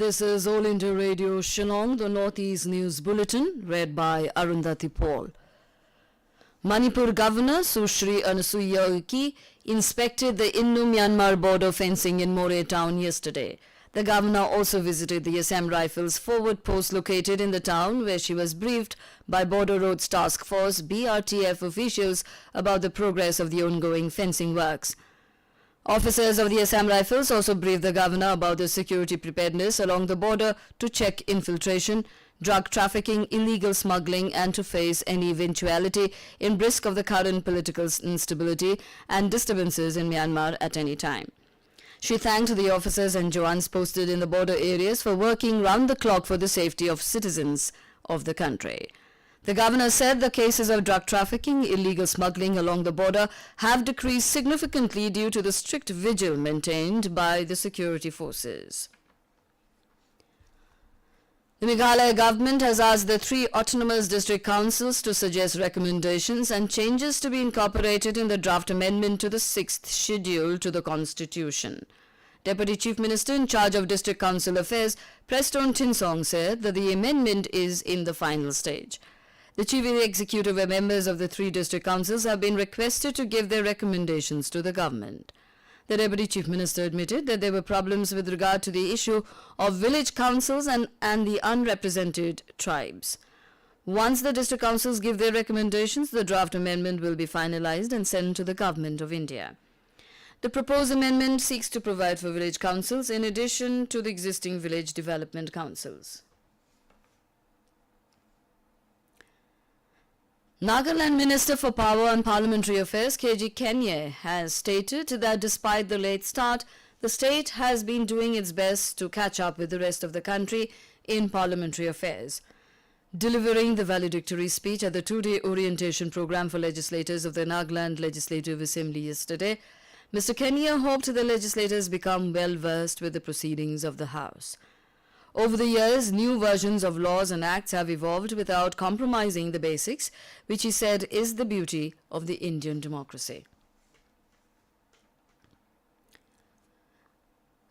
This is All India Radio Shillong, the Northeast News Bulletin, read by Arundhati Paul. Manipur Governor Sushri Anasuya Uki inspected the Indo-Myanmar border fencing in Moreh town yesterday. The governor also visited the Assam Rifles forward post located in the town, where she was briefed by Border Roads Task Force BRTF officials about the progress of the ongoing fencing works. Officers of the Assam Rifles also briefed the governor about the security preparedness along the border to check infiltration, drug trafficking, illegal smuggling, and to face any eventuality in risk of the current political instability and disturbances in Myanmar at any time. She thanked the officers and Jawans posted in the border areas for working round the clock for the safety of citizens of the country. The governor said the cases of drug trafficking, illegal smuggling along the border have decreased significantly due to the strict vigil maintained by the security forces. The Meghalaya government has asked the 3 autonomous district councils to suggest recommendations and changes to be incorporated in the draft amendment to the 6th schedule to the constitution. Deputy Chief Minister in charge of District Council Affairs, Preston Tinsong, said that the amendment is in the final stage. The chief executive and members of the 3 district councils have been requested to give their recommendations to the government. The Deputy Chief Minister admitted that there were problems with regard to the issue of village councils and the unrepresented tribes. Once the district councils give their recommendations, the draft amendment will be finalized and sent to the Government of India. The proposed amendment seeks to provide for village councils in addition to the existing village development councils. Nagaland Minister for Power and Parliamentary Affairs KG Kenye has stated that despite the late start, the state has been doing its best to catch up with the rest of the country in parliamentary affairs. Delivering the valedictory speech at the 2-day orientation program for legislators of the Nagaland Legislative Assembly yesterday, Mr. Kenya hoped the legislators become well versed with the proceedings of the House. Over the years, new versions of laws and acts have evolved without compromising the basics, which he said is the beauty of the Indian democracy.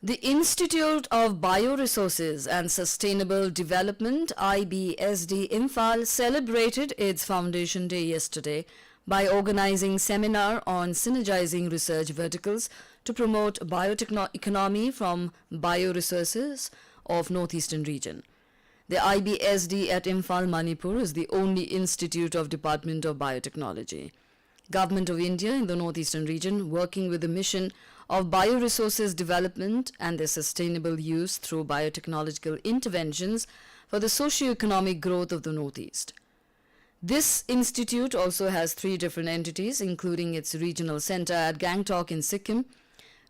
The Institute of Bioresources and Sustainable Development, IBSD Imphal, celebrated its Foundation Day yesterday by organizing seminar on synergizing research verticals to promote bioeconomy from bioresources of Northeastern region. The IBSD at Imphal, Manipur is the only institute of Department of Biotechnology. Government of India in the Northeastern region working with the mission of bioresources development and their sustainable use through biotechnological interventions for the socio-economic growth of the Northeast. This institute also has 3 different entities, including its regional center at Gangtok in Sikkim,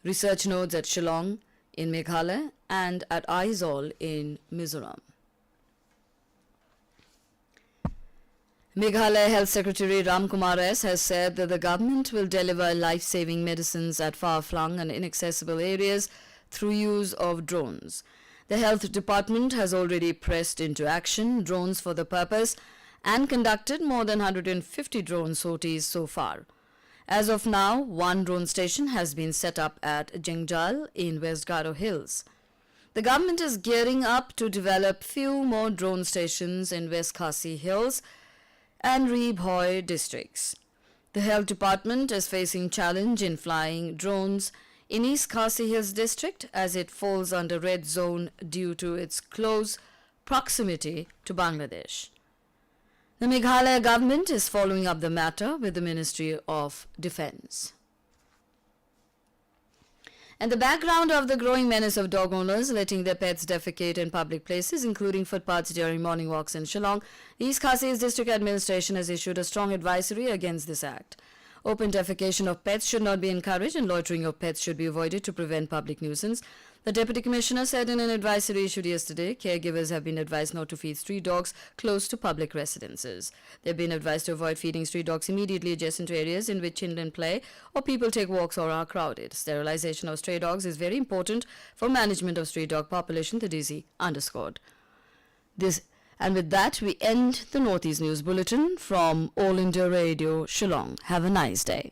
research nodes at Shillong in Meghalaya and at Aizawl in Mizoram. Meghalaya Health Secretary Ram Kumar S. has said that the government will deliver life-saving medicines at far-flung and inaccessible areas through use of drones. The Health Department has already pressed into action drones for the purpose and conducted more than 150 drone sorties so far. As of now, 1 drone station has been set up at Jengjal in West Garo Hills. The government is gearing up to develop few more drone stations in West Khasi Hills and Reebhoy districts. The Health Department is facing challenge in flying drones in East Khasi Hills district as it falls under red zone due to its close proximity to Bangladesh. The Meghalaya government is following up the matter with the Ministry of Defence. And the background of the growing menace of dog owners letting their pets defecate in public places, including footpaths during morning walks in Shillong, the East Khasi District Administration has issued a strong advisory against this act. Open defecation of pets should not be encouraged and loitering of pets should be avoided to prevent public nuisance. The Deputy Commissioner said in an advisory issued yesterday, caregivers have been advised not to feed street dogs close to public residences. They have been advised to avoid feeding street dogs immediately adjacent to areas in which children play or people take walks or are crowded. Sterilization of stray dogs is very important for management of street dog population, the DZ underscored. And with that, we end the Northeast News Bulletin from All India Radio, Shillong. Have a nice day.